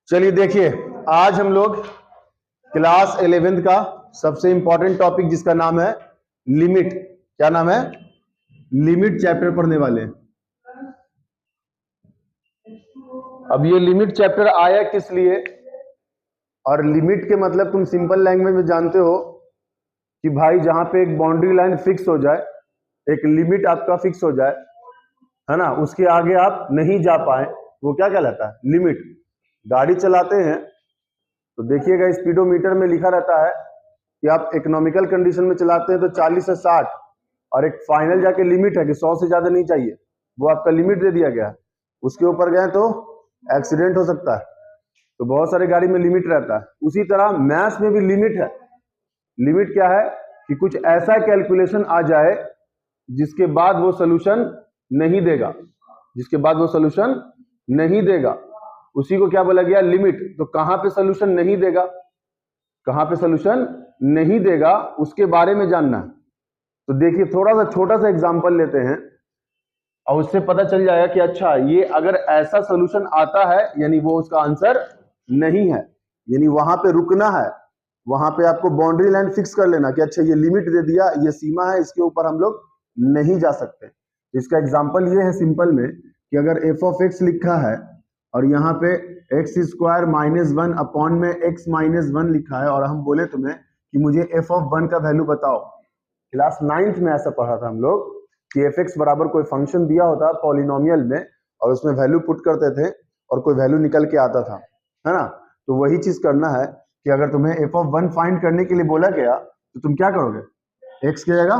चलिए देखिए, आज हम लोग क्लास 11th का सबसे इंपॉर्टेंट टॉपिक जिसका नाम है लिमिट। क्या नाम है? लिमिट चैप्टर पढ़ने वाले हैं। अब ये लिमिट चैप्टर आया किस लिए, और लिमिट के मतलब तुम सिंपल लैंग्वेज में जानते हो कि भाई जहां पे एक बाउंड्री लाइन फिक्स हो जाए, एक लिमिट आपका फिक्स हो जाए, है ना, उसके आगे आप नहीं जा पाए, वो क्या कहलाता है? लिमिट। गाड़ी चलाते हैं तो देखिएगा स्पीडोमीटर में लिखा रहता है कि आप इकोनॉमिकल कंडीशन में चलाते हैं तो 40 से 60, और एक फाइनल जाके लिमिट है कि 100 से ज्यादा नहीं चाहिए, वो आपका लिमिट दे दिया गया है। उसके ऊपर गए तो एक्सीडेंट हो सकता है। तो बहुत सारे गाड़ी में लिमिट रहता है। उसी तरह मैथ्स में भी लिमिट है। लिमिट क्या है कि कुछ ऐसा कैलकुलेशन आ जाए जिसके बाद वो सोल्यूशन नहीं देगा, जिसके बाद वो सोल्यूशन नहीं देगा, उसी को क्या बोला गया? लिमिट। तो कहां पे सोल्यूशन नहीं देगा, कहां पे सोल्यूशन नहीं देगा, उसके बारे में जानना है। तो देखिए थोड़ा सा छोटा सा एग्जांपल लेते हैं और उससे पता चल जाएगा कि अच्छा ये अगर ऐसा सोल्यूशन आता है यानी वो उसका आंसर नहीं है, यानी वहां पे रुकना है, वहां पे आपको बाउंड्री लाइन फिक्स कर लेना कि अच्छा ये लिमिट दे दिया, ये सीमा है, इसके ऊपर हम लोग नहीं जा सकते। इसका एग्जांपल ये है सिंपल में कि अगर एफ ऑफ एक्स लिखा है और यहाँ पे एक्स स्क्वायर माइनस 1 अपॉन में एक्स माइनस 1 लिखा है, और हम बोले तुम्हें कि मुझे एफ ऑफ 1 का वैल्यू बताओ। क्लास 9th में ऐसा पढ़ा था हम लोग कि एफ एक्स बराबर कोई फंक्शन दिया होता पॉलिनोमियल में, और उसमें वैल्यू पुट करते थे और कोई वैल्यू निकल के आता था, है ना। तो वही चीज करना है कि अगर तुम्हें एफ ऑफ 1 फाइंड करने के लिए बोला गया तो तुम क्या करोगे? एक्स की जगह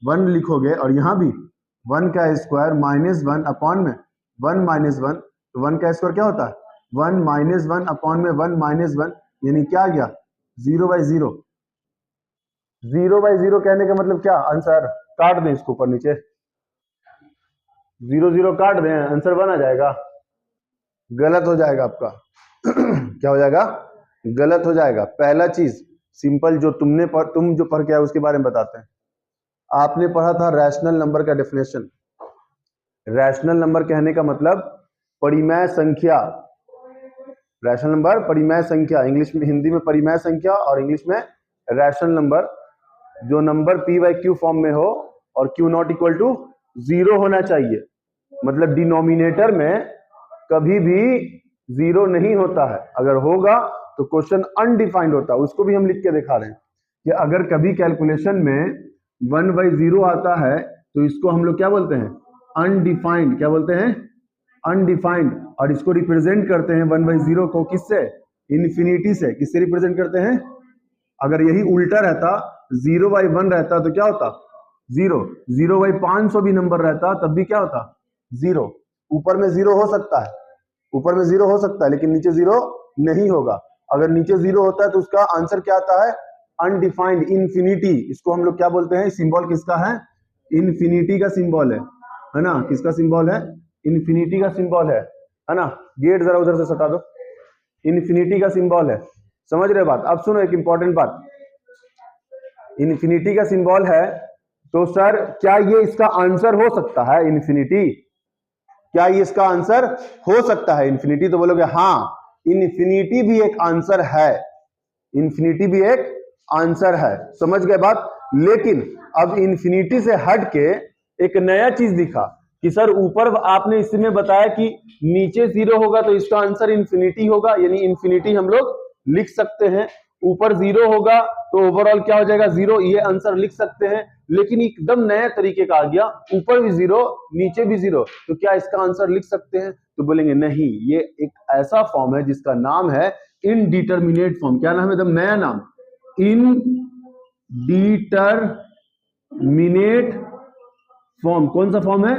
1 लिखोगे, और यहाँ भी 1 का स्क्वायर माइनस 1 अपॉन में 1 माइनस 1, तो 1 का स्क्वायर क्या होता है? 1 माइनस 1 अपॉन में 1 माइनस 1, यानी क्या आ गया? 0/0। 0/0 कहने का मतलब क्या? आंसर काट दें इसको ऊपर नीचे, 0 0 काट दें, आंसर 1 आ जाएगा। गलत हो जाएगा आपका। क्या हो जाएगा? गलत हो जाएगा। पहला चीज सिंपल जो तुम जो पढ़ के आए उसके बारे में बताते हैं। आपने पढ़ा था रैशनल नंबर का डेफिनेशन। रैशनल नंबर कहने का मतलब परिमेय संख्या। रैशनल नंबर परिमेय संख्या, इंग्लिश में, हिंदी में परिमेय संख्या और इंग्लिश में रैशनल नंबर। जो number p by Q form में हो और q नॉट इक्वल टू 0 होना चाहिए, मतलब डिनोमिनेटर में कभी भी 0 नहीं होता है। अगर होगा तो क्वेश्चन अनडिफाइंड होता है। उसको भी हम लिख के दिखा रहे हैं कि अगर कभी कैलकुलेशन में 1/0 आता है तो इसको हम लोग क्या बोलते हैं? अनडिफाइंड। क्या बोलते हैं? अनडिफाइंड। और इसको रिप्रेजेंट करते हैं 1/0 को किससे? इन्फिनिटी से। किससे रिप्रेजेंट करते हैं? अगर यही उल्टा रहता, 0/1 रहता तो क्या होता? 0। 0/500 भी नंबर रहता तब भी क्या होता? 0। ऊपर में 0 हो सकता है, ऊपर में 0 हो सकता है, लेकिन नीचे 0 नहीं होगा। अगर नीचे 0 होता है तो उसका आंसर क्या आता है? Undefined, infinity. इसको हम लोग क्या बोलते हैं? सिंबल किसका है? इन्फिनिटी का सिंबल है ना। किसका सिंबल है? इन्फिनिटी का सिंबल है ना। गेट जरा उधर से सटा दो। इन्फिनिटी का सिंबल है, समझ रहे बात? अब सुनो एक इंपॉर्टेंट बात, इन्फिनिटी का सिंबल है तो सर क्या ये इसका आंसर हो सकता है? इन्फिनिटी, क्या ये इसका आंसर हो सकता है? इन्फिनिटी। तो बोलोगे हाँ, इन्फिनिटी भी एक आंसर है, इन्फिनिटी भी एक आंसर है। समझ गए बात? लेकिन अब इन्फिनिटी से हट के एक नया चीज दिखा कि सर ऊपर आपने इसमें बताया कि नीचे 0 होगा तो इसका आंसर इन्फिनिटी होगा, यानी इन्फिनिटी हम लोग लिख सकते हैं। ऊपर 0 होगा तो ओवरऑल क्या हो जाएगा? 0। ये आंसर लिख सकते हैं। लेकिन एकदम नया तरीके का आ गया, ऊपर भी 0 नीचे भी 0, तो क्या इसका आंसर लिख सकते हैं? तो बोलेंगे नहीं, ये एक ऐसा फॉर्म है जिसका नाम है इनडिटरमिनेट फॉर्म। क्या नाम है? एकदम नया नाम, इनडिटरमिनेट फॉर्म। कौन सा फॉर्म है?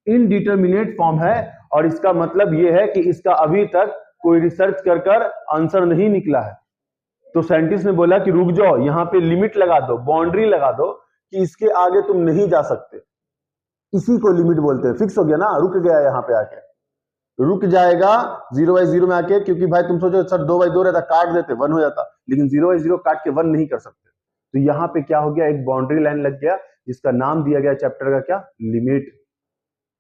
इनडिटरमिनेट फॉर्म है। और इसका मतलब यह है कि इसका अभी तक कोई रिसर्च कर आंसर नहीं निकला है। तो साइंटिस्ट ने बोला कि रुक जाओ, यहां पे लिमिट लगा दो, बाउंड्री लगा दो कि इसके आगे तुम नहीं जा सकते। इसी को लिमिट बोलते हैं। फिक्स हो गया ना, रुक गया, यहां पे आके रुक जाएगा 0/0 में आके। क्योंकि भाई तुम सोचो सर 2/2 रहता, काट देते 1 हो जाता, लेकिन 0/0 काट के 1 नहीं कर सकते। तो यहाँ पे क्या हो गया? एक बाउंड्री लाइन लग गया जिसका नाम दिया गया चैप्टर का क्या? लिमिट।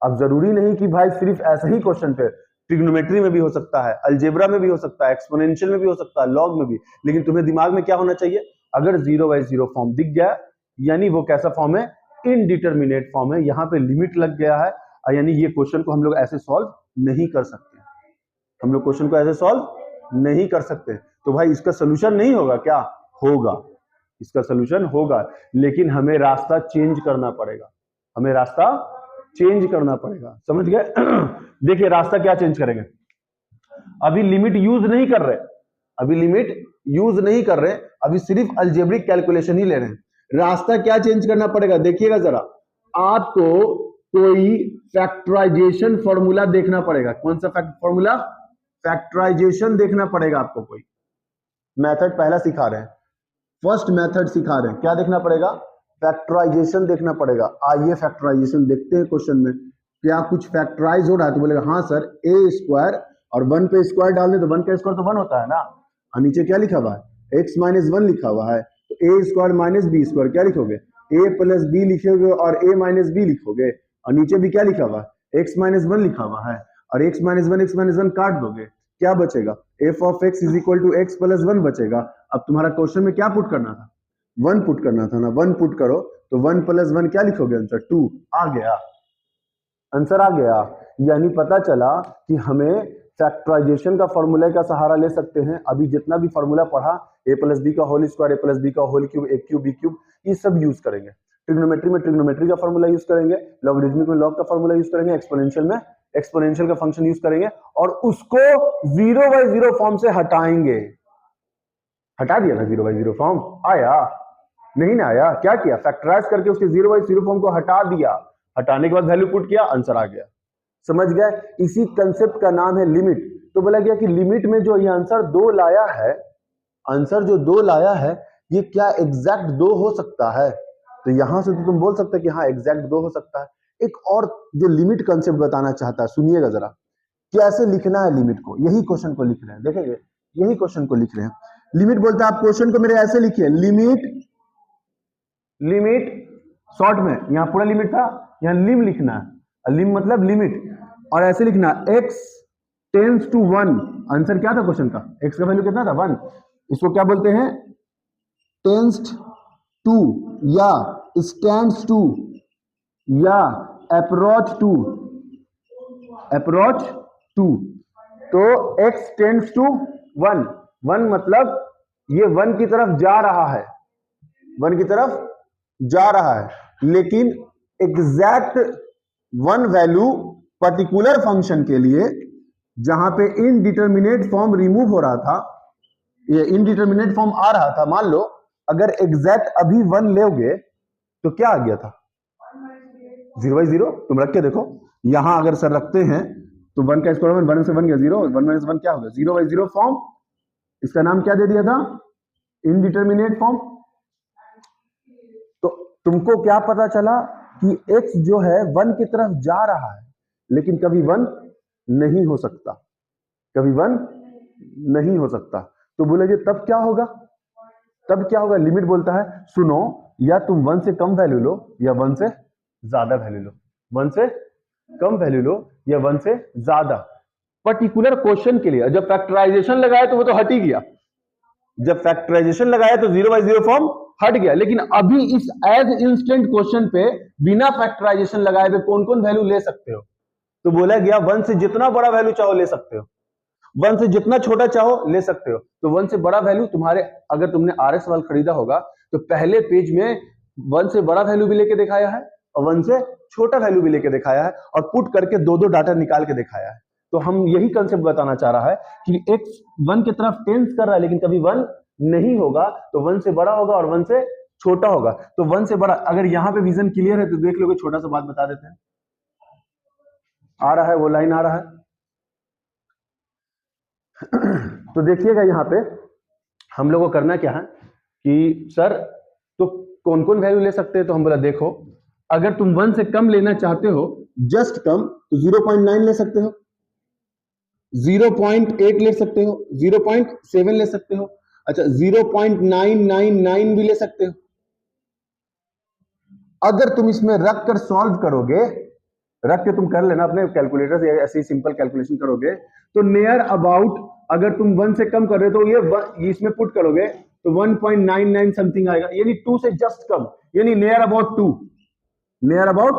अब जरूरी नहीं कि भाई सिर्फ ऐसा ही क्वेश्चन पे, ट्रिग्नोमेट्री में भी हो सकता है, अलजेब्रा में भी हो सकता है, एक्सपोनेंशियल में भी हो सकता है, लॉग में भी। लेकिन तुम्हें दिमाग में क्या होना चाहिए, अगर 0/0 फॉर्म दिख गया यानी वो कैसा फॉर्म है, इनडिटरमिनेट फॉर्म है। यहाँ पे लिमिट लग गया है, यानी ये क्वेश्चन को हम लोग ऐसे सॉल्व नहीं कर सकते, हम लोग क्वेश्चन को ऐसे सॉल्व नहीं कर सकते। तो भाई इसका सोल्यूशन नहीं होगा क्या, होगा, इसका सोल्यूशन होगा, लेकिन हमें रास्ता चेंज करना पड़ेगा, हमें रास्ता चेंज करना पड़ेगा, समझ गए। देखिए रास्ता क्या चेंज करेंगे, अभी लिमिट यूज नहीं कर रहे, अभी लिमिट यूज नहीं कर रहे, अभी सिर्फ अलजेब्रिक कैलकुलेशन ही ले रहे हैं। रास्ता क्या चेंज करना पड़ेगा, देखिएगा जरा, आपको कोई फैक्टराइजेशन फॉर्मूला देखना पड़ेगा। कौन सा फॉर्मूला, फैक्टराइजेशन देखना पड़ेगा आपको। कोई मेथड पहला सिखा रहे हैं, फर्स्ट मेथड सिखा रहे हैं, क्या देखना पड़ेगा, फैक्टराइजेशन देखना पड़ेगा। आइए फैक्टराइजेशन देखते हैं क्वेश्चन में, क्या कुछ फैक्टराइज हो रहा है, तो बोलेगा हाँ सर, ए स्क्वायर और 1 पे स्क्वायर डाल दे तो 1 का स्क्वायर तो 1 होता है ना, और नीचे क्या लिखा हुआ है, x-1 लिखा हुआ है, तो ए स्क्वायर माइनस बी स्क्वायर क्या लिखोगे, a प्लस बी लिखोगे और a माइनस बी लिखोगे, और नीचे भी क्या लिखा हुआ है, x-1 लिखा हुआ है, और x-1 काट दोगे, क्या बचेगा, f of x is equal to x plus 1 बचेगा। अब तुम्हारा क्वेश्चन में क्या पुट करना था, 1 पुट करना था ना, 1 पुट करो तो 1 प्लस 1 क्या लिखोगे, आंसर 2 आ गया, आंसर आ गया। यानी पता चला कि हमें फैक्टराइजेशन का फॉर्मूला का सहारा ले सकते हैं। अभी जितना भी फॉर्मूला पढ़ा, a प्लस बी का whole square, a plus B का whole cube, a cube b cube, ये सब यूज करेंगे। ट्रिग्नोमेट्री में ट्रिग्नोमेट्री का फॉर्मूला यूज करेंगे, लॉगरिथमिक में लॉग का फॉर्मूला यूज करेंगे, एक्सपोनेंशियल में एक्सपोनेंशियल का फंक्शन यूज करेंगे, और उसको 0/0 फॉर्म से हटाएंगे। हटा दिया ना 0/0 फॉर्म, आया नहीं ना आया, क्या किया, फैक्टराइज करके उसके 0/0 फॉर्म को हटा दिया, हटाने के बाद वैल्यू पुट किया, आंसर आ गया, समझ गए। इसी कंसेप्ट का नाम है लिमिट। तो बोला गया कि लिमिट में जो ये आंसर 2 लाया है, आंसर जो 2 लाया है, ये क्या एग्जैक्ट 2 हो सकता है, तो यहां से तो तुम बोल सकते कि हाँ एग्जैक्ट 2 हो सकता है। एक और जो लिमिट कंसेप्ट बताना चाहता है, सुनिएगा जरा, कैसे लिखना है लिमिट को, यही क्वेश्चन को लिख रहे हैं, देखेंगे यही क्वेश्चन को लिख रहे हैं। लिमिट बोलता है, आप क्वेश्चन को मेरे ऐसे लिखिए, लिमिट, लिमिट शॉर्ट में, यहां पूरा लिमिट था, यहां लिम लिखना है, लिम मतलब लिमिट, और ऐसे लिखना x टेंड्स टू 1, आंसर क्या था क्वेश्चन का, x का वैल्यू कितना था 1, इसको क्या बोलते हैं, टेंड्स टू या स्टैंड्स टू या अप्रोच टू, अप्रोच टू, तो x टेंड्स टू 1, 1 मतलब ये 1 की तरफ जा रहा है, 1 की तरफ जा रहा है, लेकिन एग्जैक्ट 1 वैल्यू पर्टिकुलर फंक्शन के लिए जहां पे इनडिटरमिनेट फॉर्म रिमूव हो रहा था, ये इनडिटरमिनेट फॉर्म आ रहा था, मान लो अगर एग्जैक्ट अभी 1 लोगे तो क्या आ गया था 0/0, तुम रख के देखो, यहां अगर सर रखते हैं तो 1 का स्क्वायर 1 से 1 गया 0, 1 माइनस 1 क्या होगा 0/0 फॉर्म, इसका नाम क्या दे दिया था, इनडिटरमिनेट फॉर्म। तो तुमको क्या पता चला कि x जो है 1 की तरफ जा रहा है, लेकिन कभी 1 नहीं हो सकता, कभी 1 नहीं हो सकता। तो बोलेंगे तब क्या होगा, तब क्या होगा, लिमिट बोलता है सुनो, या तुम 1 से कम वैल्यू लो या 1 से ज्यादा वैल्यू लो, 1 से कम वैल्यू लो या 1 से ज्यादा, पर्टिकुलर क्वेश्चन के लिए। जब फैक्टराइजेशन लगाया तो वो तो हट ही गया, जब फैक्टराइजेशन लगाया तो 0/0 फॉर्म हट गया, लेकिन अभी इस एज इंस्टेंट क्वेश्चन पे बिना फैक्टराइजेशन लगाए हुए कौन कौन वैल्यू ले सकते हो, तो बोला गया 1 से जितना बड़ा वैल्यू चाहो ले सकते हो, 1 से जितना छोटा चाहो ले सकते हो। तो 1 से बड़ा वैल्यू तुम्हारे, अगर तुमने RS वाल खरीदा होगा तो पहले पेज में 1 से बड़ा वैल्यू भी लेके दिखाया है और 1 से छोटा वैल्यू भी लेके दिखाया है, और पुट करके 2-2 डाटा निकाल के दिखाया है। तो हम यही कंसेप्ट बताना चाह रहा है कि x 1 की तरफ टेंस कर रहा है, लेकिन कभी 1 नहीं होगा, तो 1 से बड़ा होगा और 1 से छोटा होगा। तो 1 से बड़ा, अगर यहां पे विजन क्लियर है तो देख लोगे, छोटा सा बात बता देते हैं, आ रहा है वो लाइन आ रहा है तो देखिएगा यहां पे हम लोग को करना क्या है कि सर तो कौन कौन वैल्यू ले सकते हैं, तो हम बोला देखो, अगर तुम 1 से कम लेना चाहते हो, जस्ट कम, तो 0.9 ले सकते हो, 0.8 ले सकते हो, 0.7 ले सकते हो, अच्छा 0.999 भी ले सकते हो। अगर तुम इसमें रख कर सॉल्व करोगे रख के तुम कर लेना अपने कैलकुलेटर से, ऐसे ही सिंपल कैलकुलेशन करोगे तो नियर अबाउट अगर तुम 1 से कम कर रहे हो तो ये इसमें पुट करोगे तो 1.99 समथिंग आएगा, यानी 2 से जस्ट कम, यानी नियर अबाउट 2, नियर अबाउट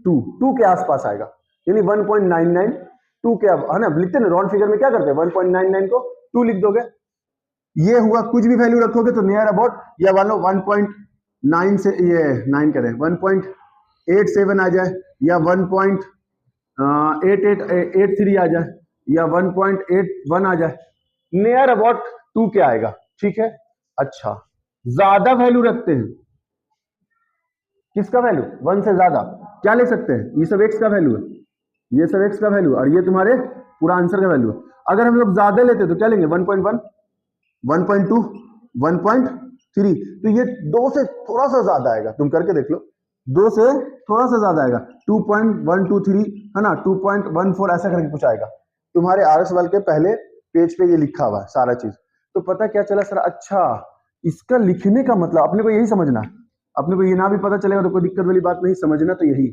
2 के आसपास आएगा, यानी 1.99 2 के, अब है ना, लिखते ना राउंड फिगर में क्या करते हैं 1.99 को 2 लिख दोगे, ये हुआ, कुछ भी वैल्यू रखोगे तो नियर अबाउट या 1.9 से ये 9 करें 1.87 आ जाए या 1.8883 आ जाए या 1.81 आ जाए, नियर अबाउट 2 के आएगा, ठीक है। अच्छा, ज्यादा वैल्यू रखते हैं, किसका वैल्यू 1 से ज्यादा, क्या ले सकते हैं, ये सब x का वैल्यू है, ये सब x का वैल्यू और ये तुम्हारे पूरा आंसर का वैल्यू है। अगर हम लोग ज्यादा लेते तो क्या लेंगे 1.1 1.2 1.3, तो ये 2 से थोड़ा सा ज्यादा आएगा, तुम करके देख लो, 2 से थोड़ा सा ज्यादा आएगा 2.123 है ना, 2.14 ऐसा करके कुछ आएगा। तुम्हारे आरएस वाल के पहले पेज पे ये लिखा हुआ है सारा चीज, तो पता क्या चला सर, अच्छा इसका लिखने का मतलब अपने को यही समझना है, अपने को ये ना भी पता चलेगा तो कोई दिक्कत वाली बात नहीं, समझना तो यही।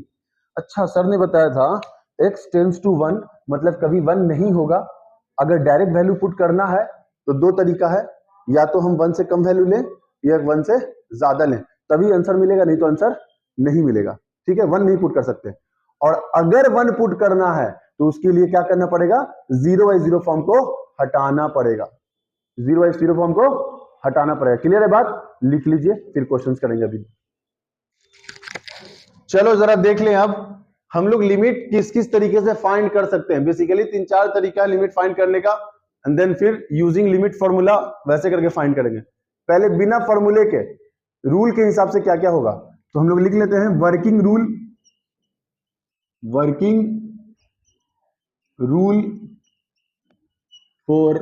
अच्छा सर ने बताया था x टेंड्स टू 1 मतलब कभी 1 नहीं होगा, अगर डायरेक्ट वैल्यू पुट करना है तो 2 तरीका है, या तो हम 1 से कम वैल्यू लें या 1 से ज्यादा लें, तभी आंसर मिलेगा, नहीं तो आंसर नहीं मिलेगा, ठीक है। 1 नहीं पुट कर सकते, और अगर 1 पुट करना है तो उसके लिए क्या करना पड़ेगा, 0/0 फॉर्म को हटाना पड़ेगा, 0/0 फॉर्म को हटाना पड़ेगा। क्लियर है बात, लिख लीजिए फिर क्वेश्चंस करेंगे अभी। चलो जरा देख लें अब हम लोग लिमिट किस किस तरीके से फाइंड कर सकते हैं। बेसिकली 3-4 तरीका है लिमिट फाइंड करने का, एंड देन फिर यूजिंग लिमिट फॉर्मूला वैसे करके फाइंड करेंगे। पहले बिना फॉर्मूले के रूल के हिसाब से क्या क्या होगा, तो हम लोग लिख लेते हैं working rule for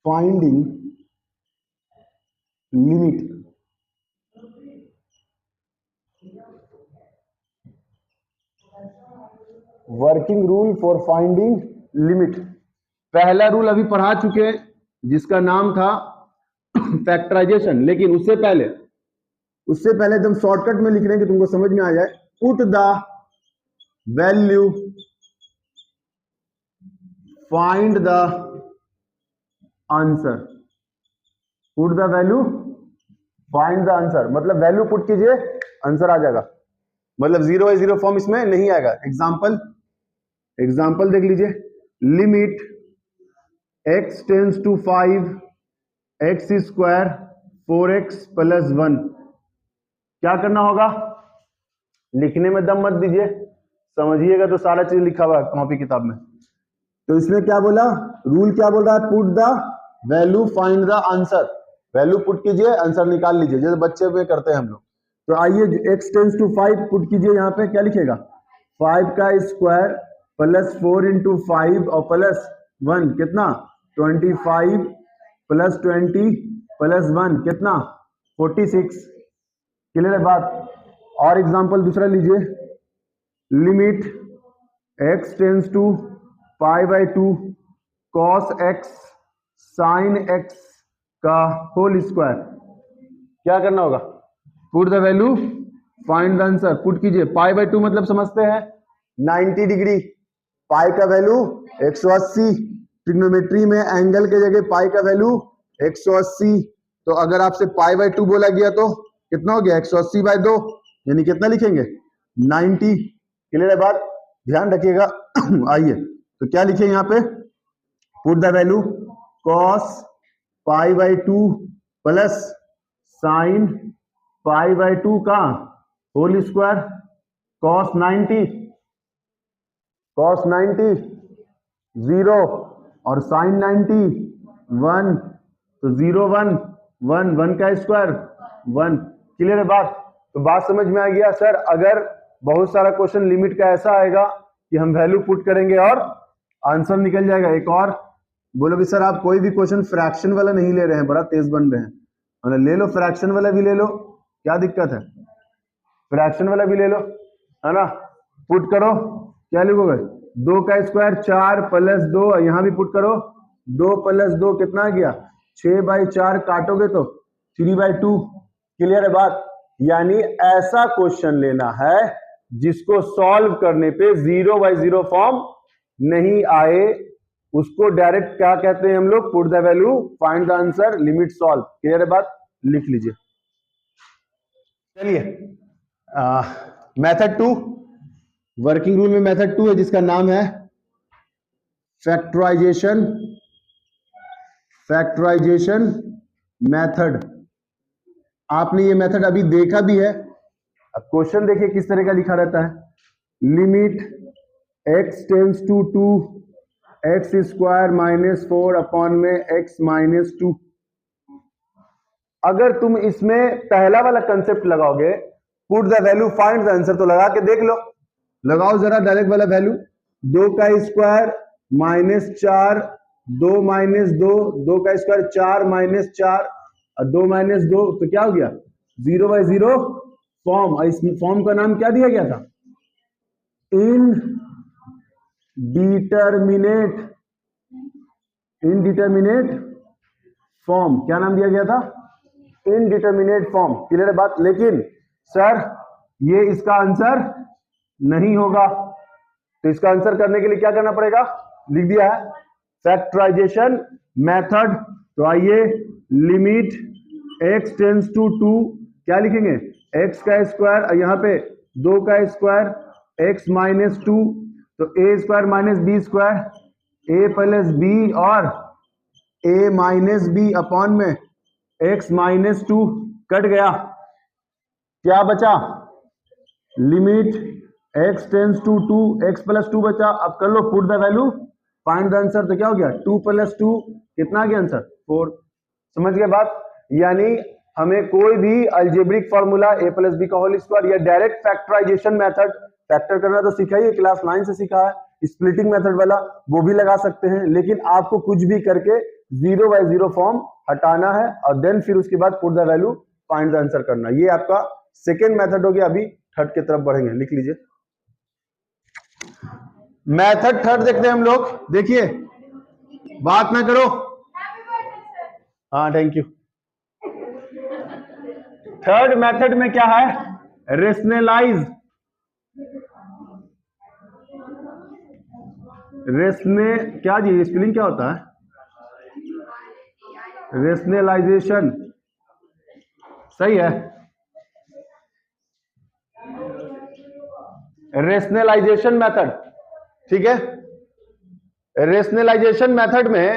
finding limit. Working rule for finding limit, पहला रूल अभी पढ़ा चुके हैं जिसका नाम था फैक्टराइजेशन, लेकिन उससे पहले एकदम शॉर्टकट में लिख रहे हैं कि तुमको समझ में आ जाए। Put the value, find the answer, put the value find the answer, मतलब वैल्यू पुट कीजिए आंसर आ जाएगा, मतलब 0/0 फॉर्म इसमें नहीं आएगा। एग्जाम्पल देख लीजिए, limit x tends to 5 x² 4x + 1, क्या करना होगा, लिखने में दम मत दीजिए, समझिएगा तो सारा चीज लिखा हुआ है कॉपी किताब में। तो इसमें क्या बोला, रूल क्या बोल रहा है, put the value find the answer, value put कीजिए आंसर निकाल लीजिए, जैसे बच्चे में करते हैं हम लोग। तो आइए x टेंड्स टू 5 पुट कीजिए, यहाँ पे क्या लिखेगा 5 का स्क्वायर + 4 × 5 और +1 कितना 25 + 20 + 1 कितना 46। क्लियर है बात। और एग्जांपल दूसरा लीजिए, limit x tends to π/2 cos x sin x का होल स्क्वायर, क्या करना होगा, put the value find the answer, put कीजिए। π/2 मतलब समझते हैं 90 डिग्री, पाई का वैल्यू 180, ट्रिग्नोमेट्री में एंगल के जगह पाई का वैल्यू 180, तो अगर आपसे π/2 बोला गया तो कितना हो गया 180/2, यानी कितना लिखेंगे 90। क्लियर है बात, ध्यान रखिएगा। आइए तो क्या लिखे यहाँ पे, put the value cos π/2 plus sine π/2 का होल स्क्वायर cos 90 0 और साइन 90 1, तो 0 1 1 1 का स्क्वायर 1। क्लियर है बात, तो बात समझ में आ गया सर। अगर बहुत सारा क्वेश्चन लिमिट का ऐसा आएगा कि हम वैल्यू पुट करेंगे और आंसर निकल जाएगा। एक और बोलोगे सर आप कोई भी क्वेश्चन फ्रैक्शन वाला नहीं ले रहे हैं, बड़ा तेज बन रहे हैं, ले लो फ्रैक्शन वाला भी ले लो, क्या दिक्कत है, फ्रैक्शन वाला भी ले लो, है ना। पुट करो, क्या लिखोगे 2 का स्क्वायर 4 + 2, यहां भी पुट करो 2 + 2 कितना आ गया 6/4, काटोगे तो 3/2। क्लियर है बात, यानी ऐसा क्वेश्चन लेना है जिसको सॉल्व करने पे 0/0 फॉर्म नहीं आए उसको डायरेक्ट क्या कहते हैं हम लोग? Put the value, find the answer, limit, solve. Clear है बात? लिख लीजिए। चलिए मेथड 2, वर्किंग रूल में मेथड 2 है जिसका नाम है फैक्टराइजेशन मेथड। आपने ये मेथड अभी देखा भी है। अब क्वेश्चन देखिए किस तरह का लिखा रहता है, limit x tends to 2 x square minus 4 upon में x माइनस 2। अगर तुम इसमें पहला वाला कंसेप्ट लगाओगे, put the value find the answer, तो लगा के देख लो, लगाओ जरा डायरेक्ट वाला वैल्यू। 2 का स्क्वायर माइनस 4, 2 माइनस 2, 2 का स्क्वायर 4 माइनस 4 और 2 माइनस 2, तो क्या हो गया? 0/0 फॉर्म। इस फॉर्म का नाम क्या दिया गया था? Indeterminate form. क्या नाम दिया गया था? Indeterminate form. क्लियर है बात? लेकिन सर ये इसका आंसर नहीं होगा, तो इसका आंसर करने के लिए क्या करना पड़ेगा? लिख दिया है फैक्टराइजेशन मेथड। तो आइए, लिमिट x टेंड्स टू 2, क्या लिखेंगे? x का स्क्वायर, यहाँ पे 2 का स्क्वायर x माइनस 2, तो a square minus b square, a plus b और a माइनस b अपॉन में x माइनस 2 कट गया, क्या बचा? Limit x tends to 2 x plus 2 बचा। अब कर लो put the value, find the answer, तो क्या हो गया? 2 प्लस 2 कितना आ गया आंसर? 4। समझ गए बात? यानी हमें कोई भी algebraic formula a plus B का होल स्क्वायर या डायरेक्ट फैक्टराइजेशन मेथड, फैक्टर करना तो सीखा ही है, क्लास 9 से सीखा है, स्प्लिटिंग मेथड वाला वो भी लगा सकते हैं, लेकिन आपको कुछ भी करके 0/0 फॉर्म हटाना है और देन फिर उसके बाद put the value, find the answer करना। ये आपका सेकेंड मेथड हो गया। अभी थर्ड की तरफ बढ़ेंगे, लिख लीजिए। मेथड थर्ड देखते हैं हम लोग। देखिए, बात ना करो, हाँ थैंक यू। थर्ड मेथड में क्या है? रेशनलाइज, क्या जी स्पेलिंग क्या होता है? रेशनलाइजेशन, सही है। रेशनलाइजेशन मेथड, ठीक है। रेशनलाइजेशन मेथड में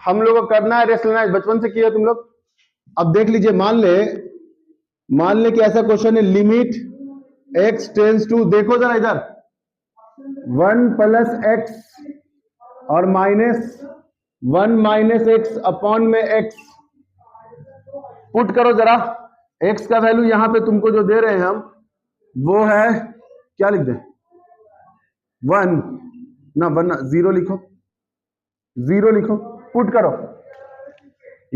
हम लोग को करना है रेशनलाइज, बचपन से किया तुम लोग। अब देख लीजिए, मान ले कि ऐसा क्वेश्चन है, लिमिट x टेंड्स टू, देखो जरा इधर, 1 प्लस x और माइनस 1 माइनस x अपॉन में x। पुट करो जरा, x का वैल्यू यहां पे तुमको जो दे रहे हैं हम, वो है, क्या लिख दें? 1 ना, 0 लिखो, 0 लिखो, पुट करो।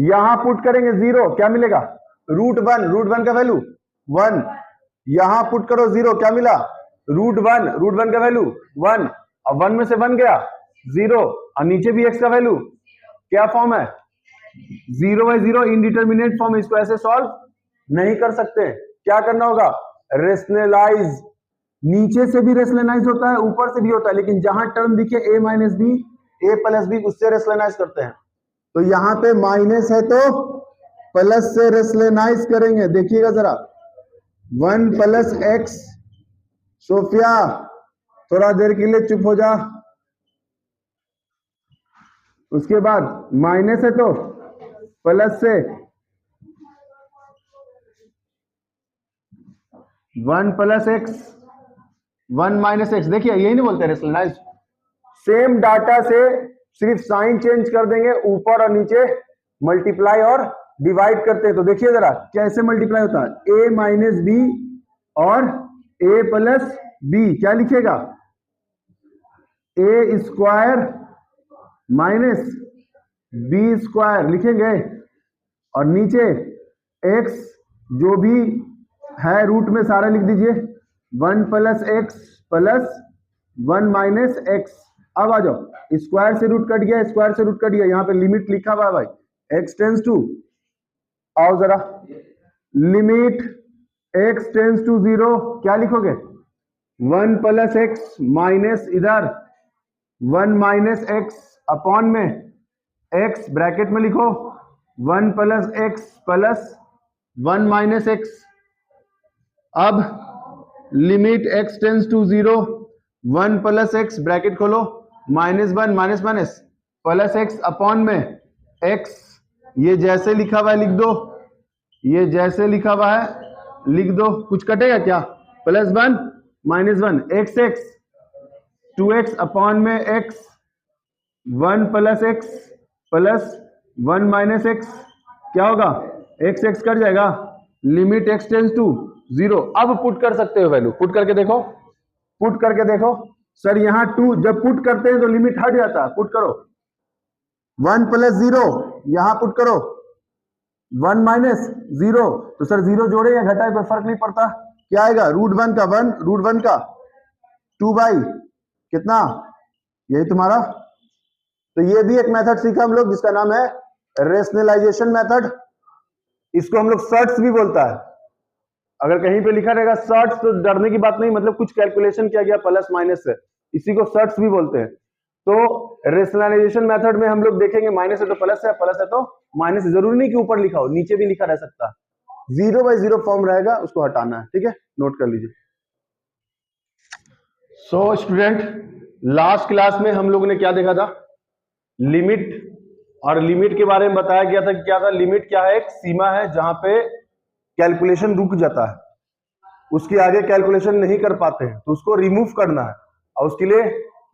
यहां पुट करेंगे 0, क्या मिलेगा? √1 का वैल्यू 1। यहां पुट करो 0, क्या मिला? √1 का वैल्यू 1, और 1 में से 1 गया 0, और नीचे भी x का वैल्यू क्या फॉर्म है? 0/0 इनडिटरमिनेट फॉर्म। इसको ऐसे सॉल्व नहीं कर सकते, क्या करना होगा? रेशनलाइज। नीचे से भी रेशनलाइज होता है, ऊपर से भी होता है, लेकिन जहां टर्म दिखे a minus B, a plus B, उससे रेशनलाइज करते हैं। तो यहां पे माइनस है तो प्लस से रेशनलाइज करेंगे। देखिएगा जरा, 1 प्लस x, सोफिया थोड़ा देर के लिए चुप हो जा। उसके बाद माइनस है तो प्लस से 1 प्लस x, 1 माइनस x। देखिए, यही नहीं बोलते रेशनलाइज। सेम डाटा से सिर्फ साइन चेंज कर देंगे, ऊपर और नीचे मल्टीप्लाई और डिवाइड करते हैं। तो देखिए जरा कैसे मल्टीप्लाई होता है, a माइनस बी और a प्लस बी, क्या लिखेगा? a square minus b square लिखेंगे, और नीचे x जो भी है रूट में सारा लिख दीजिए, 1 plus x plus 1 minus x। अब आ जाओ, स्क्वायर से रूट कट गया, स्क्वायर से रूट कट गया, यहाँ पे लिमिट लिखा हुआ है भाई, x टेंड्स टू, आओ जरा, लिमिट x टेंड्स टू 0, क्या लिखोगे? 1 प्लस एक्स माइनस इधर 1 माइनस एक्स अपॉन में एक्स ब्रैकेट में लिखो 1 plus x plus 1 minus x. अब limit x tends to 0 1 plus x bracket खोलो minus 1 minus minus plus x upon में x, ये जैसे लिखा हुआ है लिख दो, ये जैसे लिखा हुआ है लिख दो, कुछ कटेगा क्या? Plus 1 minus 1 x x 2x upon में x 1 plus x plus 1 minus x, क्या होगा? x x कट जाएगा, लिमिट x टेंस टू 0। अब पुट कर सकते हो वैल्यू, पुट करके देखो, पुट करके देखो। सर यहाँ 2 जब पुट करते हैं तो लिमिट हट जाता है, पुट करो 1 प्लस 0 यहां पुट करो 1 माइनस 0, तो सर 0 जोड़े या घटाए कोई फर्क नहीं पड़ता, क्या आएगा? √1 का 1 √1 का 2 बाई कितना, यही तुम्हारा। तो ये भी एक मेथड सीखा हम लोग जिसका नाम है रेशनलाइजेशन मेथड, इसको हम लोग सर्ट्स भी बोलता है। अगर कहीं पे लिखा रहेगा सर्ट्स तो डरने की बात नहीं, मतलब कुछ कैलकुलेशन किया गया प्लस माइनस से, इसी को सर्ट्स भी बोलते हैं। तो रेशनलाइजेशन मेथड में हम लोग देखेंगे माइनस है तो प्लस है, प्लस है तो माइनस है, जरूरी नहीं कि ऊपर लिखा हो, नीचे भी लिखा रह सकता है। 0 बाई 0 फॉर्म रहेगा, उसको हटाना है, ठीक है, नोट कर लीजिए। सो स्टूडेंट, लास्ट क्लास में हम लोगों ने क्या देखा था? लिमिट, और लिमिट के बारे में बताया गया था कि क्या था? लिमिट क्या है? एक सीमा है जहां पे कैलकुलेशन रुक जाता है, उसके आगे कैलकुलेशन नहीं कर पाते हैं, तो उसको रिमूव करना है। और उसके लिए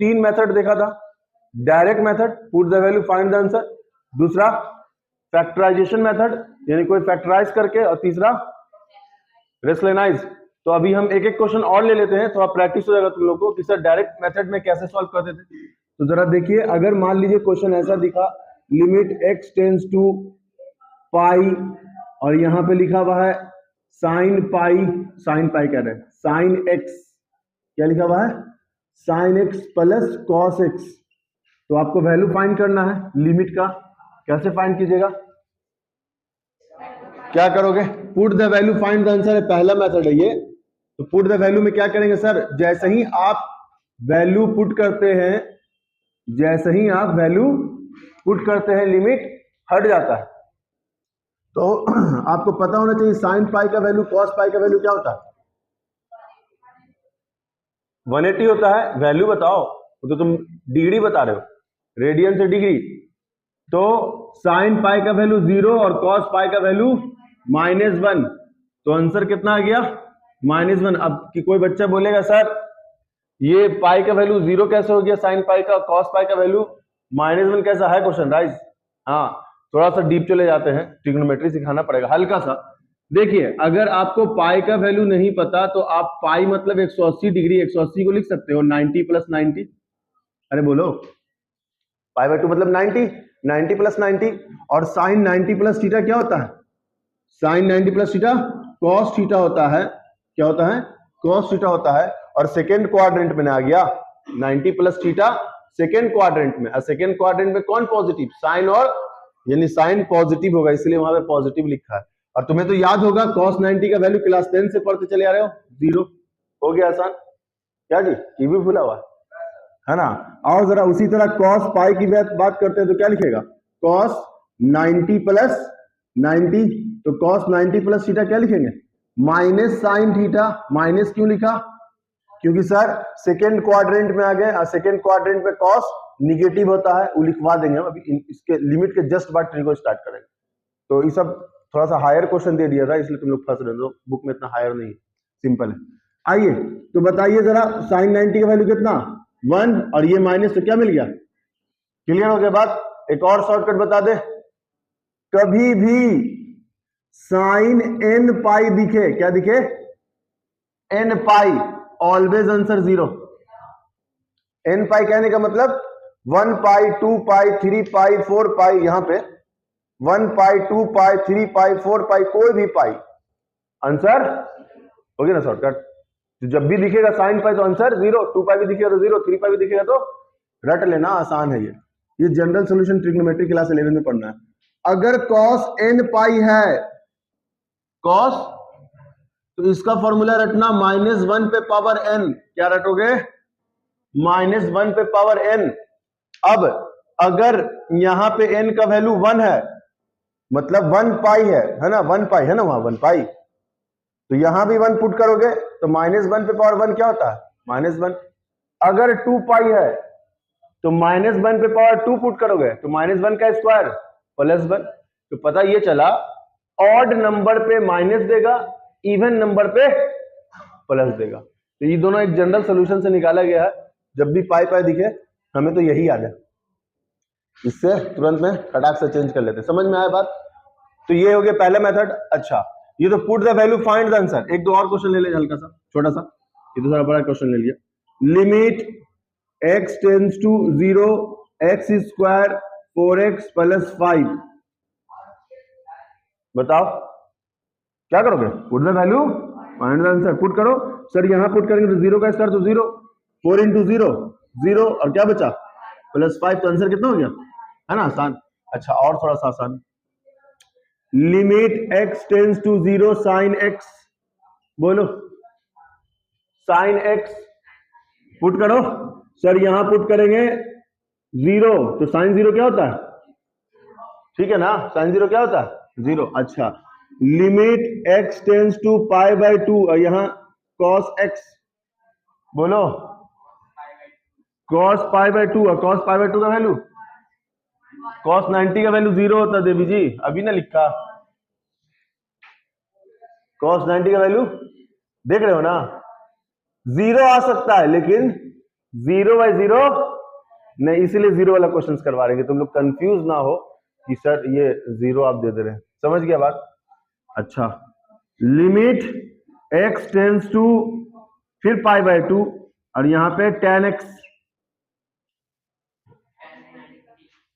3 मेथड देखा था। Direct method, put the value find the answer, दूसरा फैक्टराइजेशन मेथड यानी कोई फैक्टराइज करके, और तीसरा रेशनलाइज। तो अभी हम एक एक क्वेश्चन और ले लेते हैं, तो आप प्रैक्टिस हो जाएगा तुम लोग को कि सर डायरेक्ट मेथड में कैसे सॉल्व करते थे। तो जरा देखिए, अगर मान लीजिए क्वेश्चन ऐसा दिखा, लिमिट x टेंस टू पाई, और यहां पे लिखा हुआ है साइन पाई, साइन पाई कह रहे हैं, साइन x, क्या लिखा हुआ है? Sine x plus cos x। तो आपको वैल्यू फाइंड करना है लिमिट का, कैसे फाइंड कीजिएगा? क्या करोगे? Put the value find the answer है, पहला मेथड है ये। तो पुट द वैल्यू में क्या करेंगे सर? जैसे ही आप वैल्यू पुट करते हैं, जैसे ही आप वैल्यू पुट करते हैं लिमिट हट जाता है। तो आपको पता होना चाहिए साइन पाई का वैल्यू कॉस पाई का वैल्यू क्या होता है? 180 होता है। वैल्यू बताओ, तो तुम डिग्री बता रहे हो, रेडियन से डिग्री। तो साइन पाई का वैल्यू 0 और कॉस पाई का वैल्यू -1, तो आंसर कितना आ गया? -1। अब कि कोई बच्चा बोलेगा सर ये पाई का वैल्यू 0 कैसे हो गया, साइन पाई का, कॉस पाई का वैल्यू -1 कैसा है? Question rise. हाँ, थोड़ा सा डीप चले जाते हैं, ट्रिग्नोमेट्री सिखाना पड़ेगा हल्का सा। देखिए, अगर आपको पाई का वैल्यू नहीं पता तो आप पाई मतलब 180 डिग्री, 180 को लिख सकते हो 90 प्लस 90। अरे बोलो, पाई बाय 2 मतलब 90, 90 प्लस 90। और साइन 90 प्लस थीटा क्या होता है? Sine 90 plus theta cos theta होता है। क्या होता है? कॉस थीटा होता है। और सेकेंड क्वाड्रेंट में आ गया 90 प्लस थीटा सेकेंड क्वाड्रेंट में, और सेकेंड क्वाड्रेंट में कौन पॉजिटिव? साइन, और यानी साइन पॉजिटिव होगा, इसलिए वहां पे पॉजिटिव लिखा है। और तुम्हें तो याद होगा cos 90 का वैल्यू क्लास 10 से पढ़ते चले आ रहे हो, 0 हो गया आसान। क्या जी, ये भी भूला हुआ है ना? और जरा उसी तरह cos पाई की बात करते हैं तो क्या लिखेगा? cos 90 प्लस 90, तो cos 90 प्लस थीटा क्या लिखेंगे? Minus sine theta. माइनस क्यों लिखा? क्योंकि सर सेकेंड क्वाड्रेंट में आ गए, और सेकेंड क्वाड्रेंट में cos निगेटिव होता है, वो लिखवा देंगे हम अभी, इसके लिमिट के जस्ट बाद ट्री को स्टार्ट करेंगे। तो ये सब थोड़ा सा हायर क्वेश्चन दे दिया था, इसलिए तुम लोग फंस रहे हो, बुक में इतना हायर नहीं है, सिंपल है। आइए तो बताइए जरा, साइन 90 का वैल्यू कितना? 1, और ये माइनस, तो क्या मिल गया? क्लियर हो गया बात? एक और शॉर्टकट बता दे, कभी भी साइन n पाई दिखे, क्या दिखे? n पाई, ऑलवेज आंसर 0। n पाई कहने का मतलब 1 पाई 2 पाई 3 पाई 4 पाई, यहां पे 1 पाई 2 पाई 3 पाई 4 पाई, कोई भी पाई, आंसर हो गया ना शॉर्टकट। तो जब भी दिखेगा साइन पाई तो आंसर 0, 2 पाई भी दिखेगा तो 0, 3 पाई भी दिखेगा तो रट लेना, आसान है ये जनरल सॉल्यूशन ट्रिग्नोमेट्री क्लास 11 में पढ़ना है। अगर cos n पाई है, cos, तो इसका फॉर्मूला रटना -1 पे पावर n। क्या रटोगे? -1 पे पावर n। अब अगर यहां पे n का वैल्यू 1 है, मतलब 1 पाई है ना, 1 पाई है ना, वहां 1 पाई, तो यहां भी 1 पुट करोगे तो -1 पे पावर 1 क्या होता है? -1। अगर 2 पाई है तो -1 पे पावर 2 पुट करोगे तो -1 का स्क्वायर +1। तो पता ये चला ऑड नंबर पे माइनस देगा, इवन नंबर पे प्लस देगा। तो ये दोनों एक जनरल सॉल्यूशन से निकाला गया है। जब भी पाई पाई दिखे हमें तो यही याद है, इससे तुरंत में फटाक से चेंज कर लेते। समझ में आया बात? तो ये हो गया पहला मेथड। अच्छा, ये तो put the value find the answer. एक दो और क्वेश्चन ले ले, हल्का सा छोटा सा, ये तो थोड़ा बड़ा क्वेश्चन ले लिया। Limit x tends to 0 x square 4x + 5। बताओ क्या करोगे? Put the value find the answer. Put करो सर, यहां पुट करेंगे तो 0 का स्क्वायर तो 0, 4 × 0 0, और क्या बचा? +5। तो आंसर कितना हो गया? है ना आसान। अच्छा, और थोड़ा सा आसान, limit x tends to 0 sin x। बोलो sin x। पुट करो सर, यहां पुट करेंगे 0 तो sin 0 क्या होता है? ठीक है ना, sin 0 क्या होता है? 0। अच्छा, लिमिट x टेंड्स टू π/2 और यहां cos x। बोलो cos π/2 और cos π/2 का वैल्यू, cos 90 का वैल्यू 0 होता है देवी जी, अभी ना लिखा। cos 90 का वैल्यू देख रहे हो ना, 0 आ सकता है लेकिन 0/0 नहीं, इसीलिए 0 वाला क्वेश्चन करवा रहे हैं, तुम लोग कंफ्यूज ना हो कि सर ये 0 आप दे दे रहे हैं। समझ गया बात? अच्छा, लिमिट x टेंड्स टू फिर π/2 और यहां पे tan x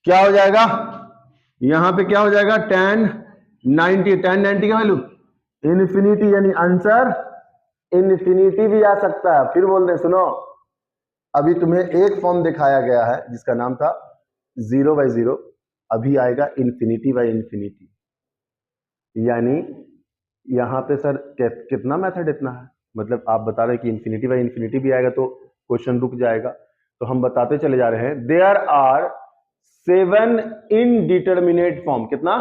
क्या हो जाएगा? यहां पे क्या हो जाएगा? tan 90। tan 90 का वैल्यू इन्फिनिटी, यानी आंसर इन्फिनिटी भी आ सकता है। फिर बोल रहे सुनो, अभी तुम्हें एक फॉर्म दिखाया गया है जिसका नाम था 0/0, अभी आएगा ∞/∞। यानी यहां पे सर कितना मेथड इतना है, मतलब आप बता रहे हैं कि ∞/∞ भी आएगा तो क्वेश्चन रुक जाएगा। तो हम बताते चले जा रहे हैं, देयर आर 7 इनडिटरमिनेट फॉर्म। कितना?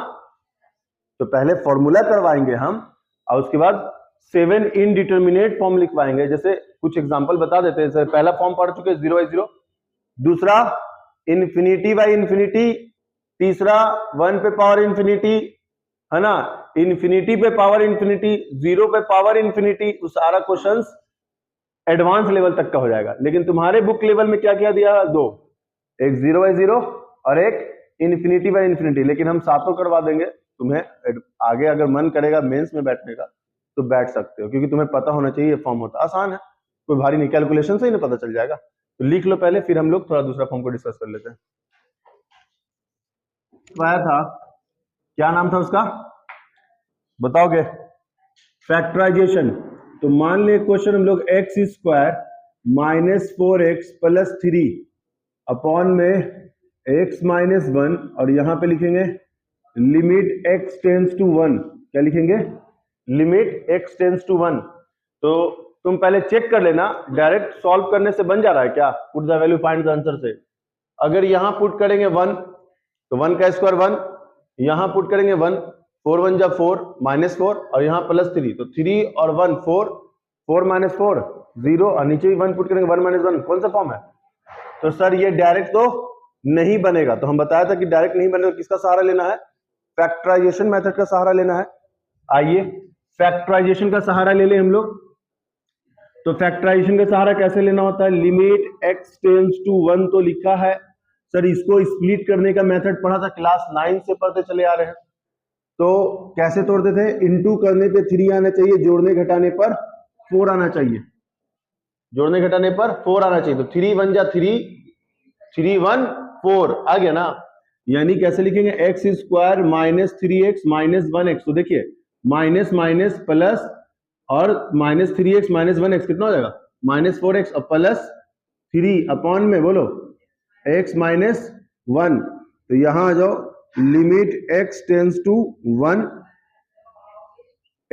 तो पहले फॉर्मूला करवाएंगे हम और उसके बाद 7 इनडिटरमिनेट फॉर्म लिखवाएंगे। जैसे कुछ एग्जांपल बता देते हैं। सर पहला फॉर्म पढ़ चुके 0/0, दूसरा ∞/∞, तीसरा 1 पे पावर इन्फिनिटी, है ना, इन्फिनिटी पे पावर इन्फिनिटी, 0 पे पावर इन्फिनिटी। उस सारा क्वेश्चंस एडवांस लेवल तक का हो जाएगा। लेकिन तुम्हारे बुक लेवल में क्या क्या दिया? 2, एक 0/0 और एक ∞/∞। लेकिन हम सातों करवा देंगे तुम्हें। आगे अगर मन करेगा मेंस में बैठने का तो बैठ सकते हो, क्योंकि तुम्हें पता होना चाहिए ये फॉर्म होता आसान है, कोई भारी नहीं, कैलकुलेशन से ही ना पता चल जाएगा। तो लिख लो पहले, फिर हम लोग थोड़ा दूसरा फॉर्म को डिस्कस कर लेते हैं। आया था, क्या नाम था उसका बताओगे? फैक्टराइजेशन। तो मान ले क्वेश्चन हम लोग x² - 4x + 3 अपॉन में x - 1 और यहां पे लिखेंगे लिमिट x टेंड्स टू 1। क्या लिखेंगे? Limit x tends to 1। तो तुम पहले चेक कर लेना, डायरेक्ट सॉल्व करने से बन जा रहा है क्या? Put the value find the answer से। अगर यहां पुट करेंगे 1 तो 1 का स्क्वायर 1, यहां पुट करेंगे 1, 4 × 1 = 4 -4 और यहां +3, तो 3 और 1 4, 4 - 4 0 और नीचे भी 1 पुट करेंगे 1 - 1। कौन सा फॉर्म है? तो सर ये डायरेक्ट तो नहीं बनेगा। तो हम बताया था कि डायरेक्ट नहीं बनेगा, किसका सहारा लेना है? फैक्टराइजेशन मेथड का सहारा लेना है। आइए फैक्टराइजेशन का सहारा ले लें हम लोग। तो फैक्टराइजेशन का सहारा कैसे लेना होता है? लिमिट x टेंड्स टू 1 तो लिखा है सर, इसको स्प्लिट करने का मेथड पढ़ा था, क्लास 9 से पढ़ते चले आ रहे हैं। तो कैसे तोड़ते थे? इनटू करने पे 3 आना चाहिए, जोड़ने घटाने पर 4 आना चाहिए, जोड़ने घटाने पर 4 आना चाहिए। तो 3 × 1 = 3, 3 × 1 4 आ गया ना। यानी कैसे लिखेंगे? x² - 3x - 1x। तो देखिए माइनस माइनस प्लस और -3x - 1x कितना हो जाएगा? -4x और +3 अपॉन में बोलो x - 1। तो यहां आ जाओ, limit x tends to 1,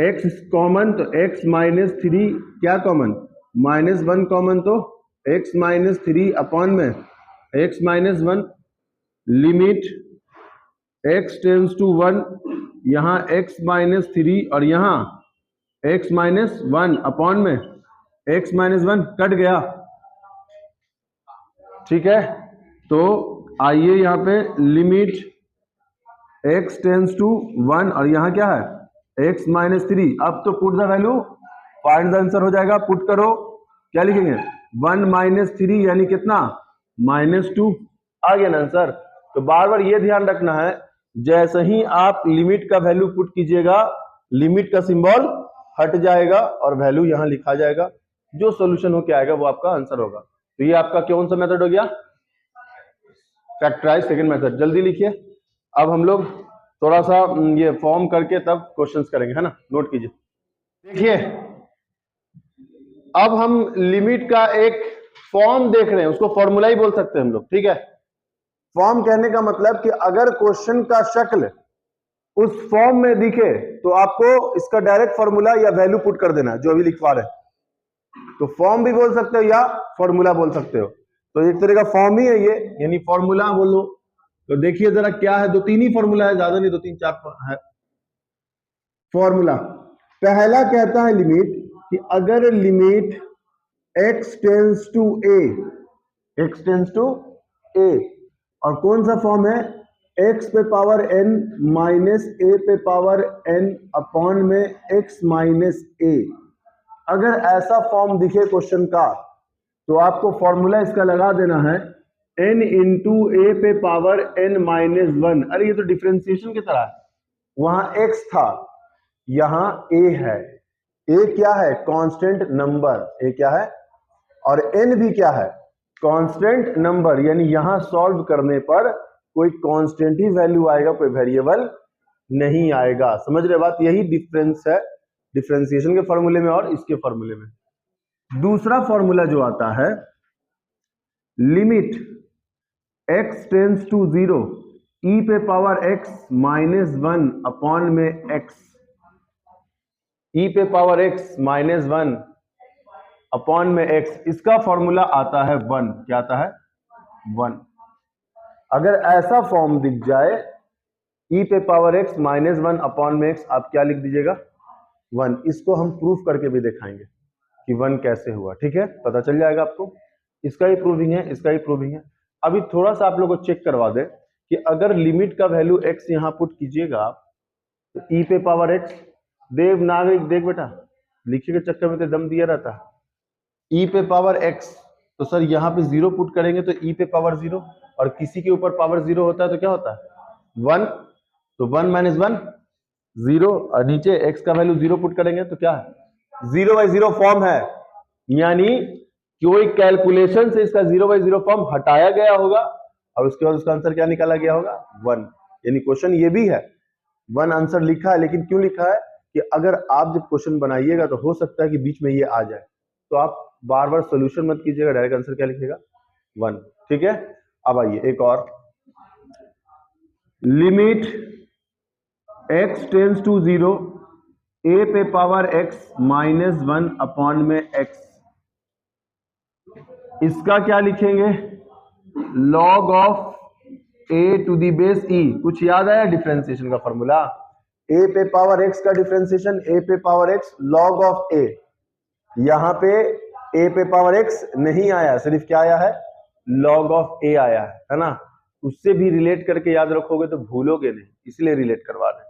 x common तो x माइनस 3 क्या कॉमन, -1 कॉमन तो x माइनस 3 अपॉन में x minus 1 limit x tends to 1, यहाँ x माइनस 3 और यहाँ x माइनस 1 अपॉन में x माइनस 1 कट गया। ठीक है, तो आइए यहाँ पे लिमिट x टेंस टू 1 और यहाँ क्या है x माइनस 3। अब तो put the value, find the answer हो जाएगा, पुट करो, क्या लिखेंगे 1 माइनस 3 यानी कितना -2, आ गया ना आंसर। तो बार बार ये ध्यान रखना है, जैसे ही आप लिमिट का वैल्यू पुट कीजिएगा लिमिट का सिंबल हट जाएगा और वैल्यू यहां लिखा जाएगा, जो सॉल्यूशन होके आएगा वो आपका आंसर होगा। तो ये आपका कौन सा मेथड हो गया, फैक्टराइज सेकंड मेथड। जल्दी लिखिए, अब हम लोग थोड़ा सा ये फॉर्म करके तब क्वेश्चंस करेंगे, है ना, नोट कीजिए। देखिए अब हम लिमिट का एक फॉर्म देख रहे हैं, उसको फॉर्मूला ही बोल सकते हैं हम लोग। ठीक है, फॉर्म कहने का मतलब कि अगर क्वेश्चन का शक्ल उस फॉर्म में दिखे तो आपको इसका डायरेक्ट फॉर्मूला या वैल्यू पुट कर देना, जो अभी लिखवा रहे हैं। तो फॉर्म भी बोल सकते हो या फॉर्मूला बोल सकते हो, तो एक तरह का फॉर्म ही है ये, यानी फॉर्मूला बोलो। तो देखिए जरा क्या है, 2-3 ही फॉर्मूला है, ज्यादा नहीं, 2-3-4 है फॉर्मूला। पहला कहता है लिमिट कि अगर limit x tends to a, x tends to a, और कौन सा फॉर्म है x पे पावर n माइनस a पे पावर n अपॉन में x माइनस a, अगर ऐसा फॉर्म दिखे क्वेश्चन का तो आपको फॉर्मूला इसका लगा देना है n इंटू ए पे पावर n माइनस 1। अरे ये तो डिफरेंशिएशन की तरह है, वहां x था यहां a है, a क्या है कांस्टेंट नंबर, a क्या है, और n भी क्या है कांस्टेंट नंबर, यानी यहां सॉल्व करने पर कोई कांस्टेंट ही वैल्यू आएगा, कोई वेरिएबल नहीं आएगा। समझ रहे बात, यही डिफरेंस है डिफरेंशिएशन के फॉर्मूले में और इसके फॉर्मूले में। दूसरा फॉर्मूला जो आता है limit x tends to 0 e पे पावर x माइनस 1 अपॉन में x, e पे पावर x माइनस 1 अपॉन में x, इसका फॉर्मूला आता है 1। क्या आता है 1। अगर ऐसा फॉर्म दिख जाए e पे पावर x माइनस 1 अपॉन में x, आप क्या लिख दीजिएगा 1। इसको हम प्रूफ करके भी दिखाएंगे कि 1 कैसे हुआ। ठीक है, पता चल जाएगा आपको, इसका ही प्रूविंग है, इसका ही प्रूविंग है। अभी थोड़ा सा आप लोगों को चेक करवा दे कि अगर लिमिट का वैल्यू x यहां पुट कीजिएगा आप, तो e पे पावर x, देवनागरिक देख बेटा, लिखने के चक्कर में तो दम दिया रहता है, e पे पावर x, तो सर यहाँ पे 0 पुट करेंगे तो e पे पावर 0, और किसी के ऊपर पावर 0 होता है तो क्या होता है 1, तो 1 माइनस 1 0, और नीचे x का वैल्यू 0 पुट करेंगे तो क्या है 0/0 फॉर्म है, यानी कोई कैलकुलेशन से इसका 0/0 फॉर्म हटाया गया होगा और उसके बाद उसका आंसर क्या निकाला गया होगा 1। यानी क्वेश्चन ये भी है 1 आंसर लिखा है, लेकिन क्यों लिखा है कि अगर आप जब क्वेश्चन बनाइएगा तो हो सकता है कि बीच में ये आ जाए, तो आप बार बार सोल्यूशन मत कीजिएगा, डायरेक्ट आंसर क्या लिखिएगा 1। ठीक है, अब आइए एक और, limit x tends to 0 a पे पावर x माइनस 1 अपॉन में x, इसका क्या लिखेंगे log of a to the base e। कुछ याद आया डिफरेंशिएशन का फॉर्मूला, a पे पावर x का डिफरेंशिएशन a पे power x log of a, यहां पे a पे पावर x नहीं आया, सिर्फ क्या आया है log ऑफ a आया है ना। उससे भी रिलेट करके याद रखोगे तो भूलोगे नहीं, इसलिए रिलेट करवा रहे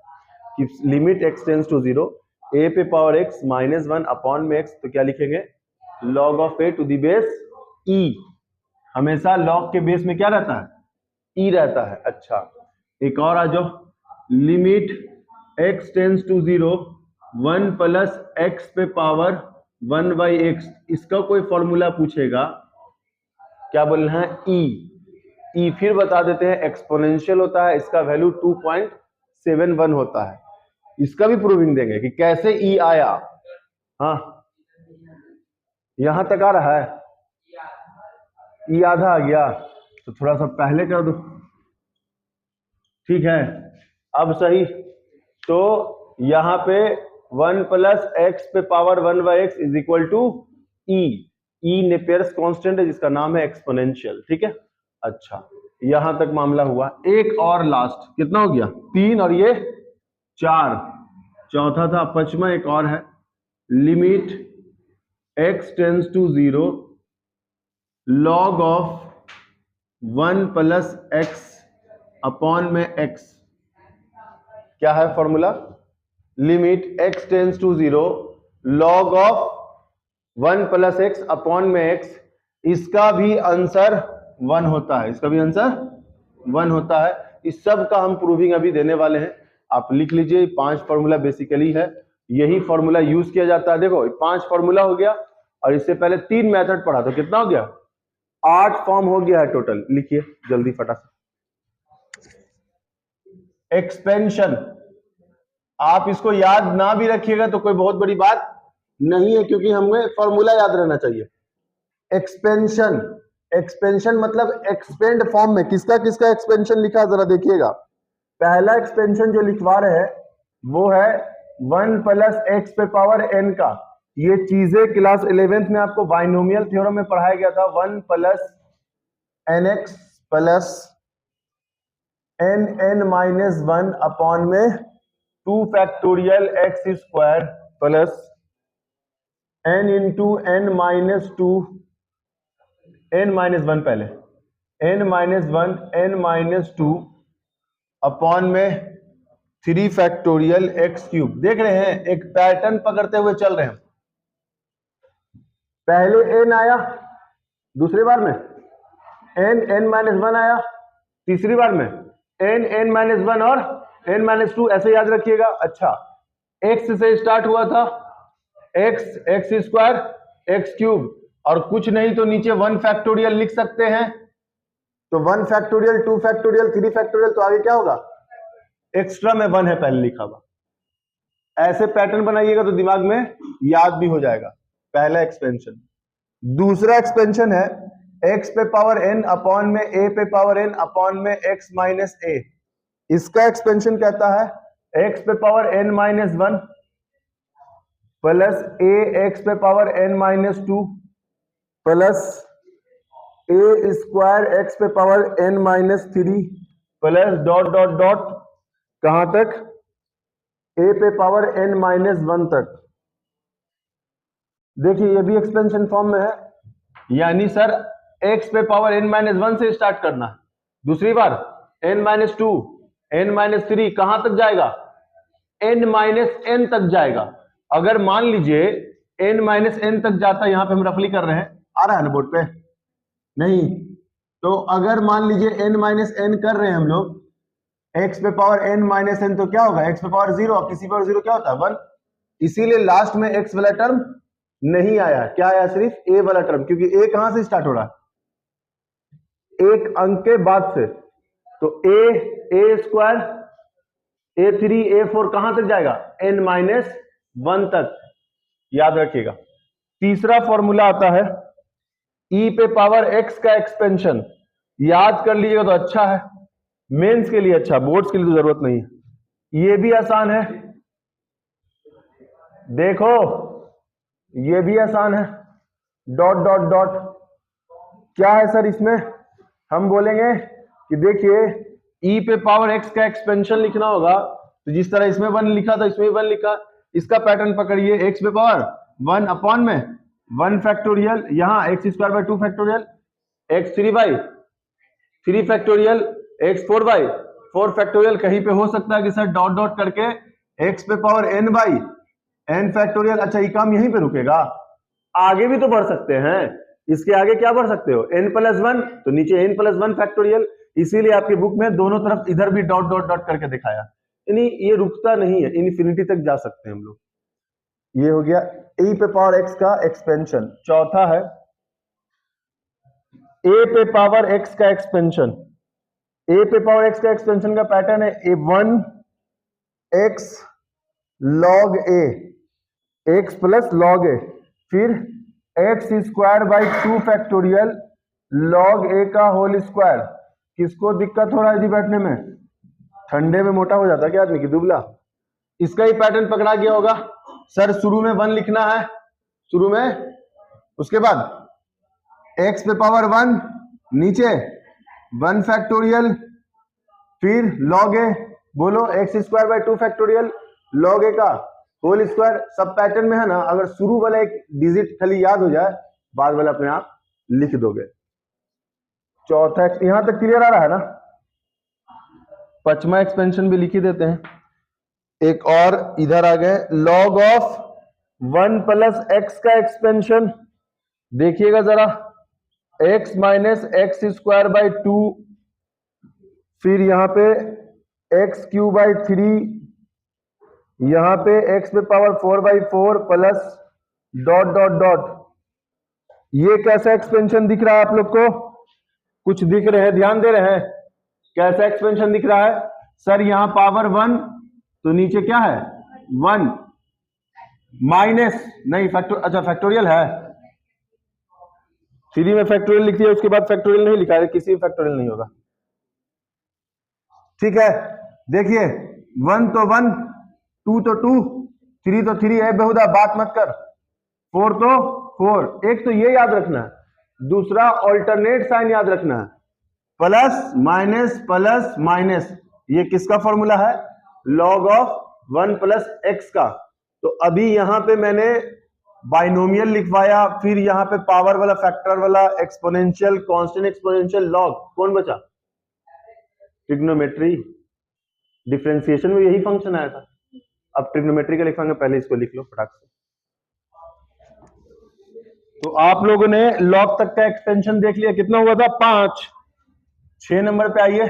कि limit x tends to 0 a पे पावर x माइनस 1 अपॉन में x, तो क्या लिखेंगे log of a to the base e। हमेशा log के बेस में क्या रहता है e रहता है। अच्छा एक और आ जाओ, limit x tends to 0 1 plus x पे पावर 1/x, इसका कोई फॉर्मूला पूछेगा, क्या बोलना है e फिर बता देते हैं एक्सपोनेंशियल होता है, इसका वैल्यू 2.71 होता है। इसका भी प्रूविंग देंगे कि कैसे e आया। हाँ यहां तक आ रहा है, e आधा आ गया तो थोड़ा सा पहले कर दो, ठीक है अब सही। तो यहां पे 1 प्लस एक्स पे power 1/x is equal to E. E Napier's constant है जिसका नाम है एक्सपोनेंशियल। ठीक है, अच्छा यहां तक मामला हुआ। एक और लास्ट, कितना हो गया? 3 और ये 4, चौथा था, पांचवा एक और है। Limit x tends to 0 log of 1 plus x upon में x। क्या है formula? Limit x tends to 0 log of 1 plus x upon में x। इसका भी आंसर 1 होता है, इसका भी आंसर 1 होता है। इस सब का हम प्रूविंग अभी देने वाले हैं। आप लिख लीजिए, 5 फॉर्मूला बेसिकली है, यही फॉर्मूला यूज किया जाता है। देखो 5 फॉर्मूला हो गया और इससे पहले 3 मेथड पढ़ा, तो कितना हो गया? 8 फॉर्म हो गया है टोटल। लिखिए जल्दी फटाफट। एक्सपेंशन, आप इसको याद ना भी रखिएगा तो कोई बहुत बड़ी बात नहीं है, क्योंकि हमें फॉर्मूला याद रहना चाहिए। एक्सपेंशन, एक्सपेंशन मतलब एक्सपेंड फॉर्म में किसका किसका एक्सपेंशन लिखा, जरा देखिएगा। पहला एक्सपेंशन जो लिखवा रहे हैं वो है 1 प्लस एक्स पे पावर n का। ये चीजें क्लास 11th में आपको बाइनोमियल थ्योरम में पढ़ाया गया था। 1 plus nx plus n minus 1 upon में 2 factorial x square plus n into n minus 2, n minus 1 पहले, n minus 1 n minus 2 upon में 3 फैक्टोरियल एक्स क्यूब। देख रहे हैं एक पैटर्न पकड़ते हुए चल रहे हैं। पहले n आया, दूसरी बार में n माइनस 1 आया, तीसरी बार में n माइनस 1 और n माइनस 2, ऐसे याद रखिएगा। अच्छा, x से स्टार्ट हुआ था, एक्स स्क्वायर एक्स क्यूब, और कुछ नहीं तो नीचे 1 फैक्टोरियल लिख सकते हैं। तो 1 फैक्टोरियल 2 फैक्टोरियल 3 फैक्टोरियल, तो आगे क्या होगा? एक्स्ट्रा में 1 है पहले लिखा हुआ। ऐसे पैटर्न बनाइएगा तो दिमाग में याद भी हो जाएगा। पहला एक्सपेंशन। दूसरा एक्सपेंशन है x पे पावर n अपॉन में a पे पावर n अपॉन में x माइनस a। इसका एक्सपेंशन कहता है x पे power n minus 1 plus a x पे power n minus 2 plus a square x पे power n minus 3 plus dot dot dot कहां तक? a पे पावर n माइनस 1 तक। देखिए ये भी एक्सपेंशन फॉर्म में है, यानी सर x पे पावर n माइनस 1 से स्टार्ट करना है, दूसरी बार n माइनस 2 n माइनस 3 कहां तक जाएगा? n माइनस n तक जाएगा। अगर मान लीजिए n माइनस n तक जाता है, यहां पे हम रफली कर रहे हैं, आ रहा है ना बोर्ड पे? नहीं, तो अगर मान लीजिए n माइनस n कर रहे हैं हम लोग, x पे पावर n माइनस n, तो क्या होगा? x पे पावर 0, किसी पावर 0 क्या होता है? 1। इसीलिए लास्ट में x वाला टर्म नहीं आया, क्या आया? सिर्फ a वाला टर्म, क्योंकि a कहां से स्टार्ट हो रहा है? एक अंक के बाद से। तो a स्क्वायर a3 a4 कहां तक जाएगा? n माइनस 1 तक, याद रखिएगा। तीसरा फॉर्मूला आता है e पे पावर x का एक्सपेंशन। याद कर लीजिएगा तो अच्छा है, मेंस के लिए अच्छा, बोर्ड्स के लिए तो जरूरत नहीं है। ये भी आसान है, देखो ये भी आसान है। डॉट डॉट डॉट क्या है सर इसमें? हम बोलेंगे कि देखिए e पे पावर x का एक्सपेंशन लिखना होगा, तो जिस तरह इसमें 1 लिखा था इसमें 1 लिखा। इसका पैटर्न पकड़िए, x पे पावर 1 अपॉन में 1 फैक्टोरियल, यहां x square by 2 factorial, x3 by 3 factorial, x4 by 4 factorial. कहीं पे हो सकता है कि सर डॉट डॉट करके x पे power n by n factorial. अच्छा, ये काम यहीं पे रुकेगा? आगे भी तो बढ़ सकते हैं, इसके आगे क्या बढ़ सकते हो? n प्लस 1, तो नीचे n प्लस 1 फैक्टोरियल। इसीलिए आपकी बुक में दोनों तरफ इधर भी डॉट डॉट डॉट करके दिखाया, यानी ये रुकता नहीं है, इन्फिनिटी तक जा सकते हैं हम लोग। ये हो गया e पे पावर x का एक्सपेंशन। चौथा है a पे पावर x का एक्सपेंशन। a पे पावर x का एक्सपेंशन का पैटर्न है a1 x log a, x plus log a, फिर x square by 2 factorial log a का होल स्क्वायर। किसको दिक्कत हो रहा है जी बैठने में? ठंडे में मोटा हो जाता है क्या आदमी की दुबला? इसका ही पैटर्न पकड़ा गया होगा। सर शुरू में 1 लिखना है, शुरू में, उसके बाद x पे पावर 1, नीचे 1 फैक्टोरियल, फिर log a, बोलो x square by 2 factorial log a का होल स्क्वायर। सब पैटर्न में है ना, अगर शुरू वाला एक डिजिट खाली याद हो जाए, बाद वाला अपने आप लिख दोगे। चौथा, यहां तक क्लियर आ रहा है ना? पांचवा एक्सपेंशन भी लिख ही देते हैं। एक और इधर आ गए, log ऑफ 1 प्लस एक्स का एक्सपेंशन, देखिएगा जरा, x minus x square by 2, फिर यहां पे एक्स क्यूब बाय 3, यहां पे x पे power 4 by 4 plus dot dot dot. ये कैसा एक्सपेंशन दिख रहा है आप लोग को? कुछ दिख रहे हैं, ध्यान दे रहे हैं? कैसा एक्सपेंशन दिख रहा है? सर यहां पावर 1, तो नीचे क्या है 1, माइनस नहीं अच्छा फैक्टोरियल है, 3 में फैक्टोरियल लिख दिया, उसके बाद फैक्टोरियल नहीं लिखा है, किसी में फैक्टोरियल नहीं होगा। ठीक है, देखिए 1 तो 1, 2 तो 2, 3 तो 3 है, बेहुदा बात मत कर, 4 तो 4। एक तो ये याद रखना है, दूसरा ऑल्टरनेट साइन याद रखना है, प्लस माइनस, ये किसका फॉर्मूला है? लॉग ऑफ 1 प्लस एक्स का। तो अभी यहां पे मैंने बाइनोमियल लिखवाया, फिर यहां पे पावर वाला, फैक्टर वाला, एक्सपोनेंशियल, कांस्टेंट एक्सपोनेंशियल, लॉग, कौन बचा? ट्रिग्नोमेट्री। डिफरेंशिएशन में यही फंक्शन आया था। अब ट्रिग्नोमेट्री का लिखांगे, पहले इसको लिख लो फटाक से। तो आप लोगों ने लॉग तक का एक्सपेंशन देख लिया, कितना हुआ था 5। 6 नंबर पे आइए,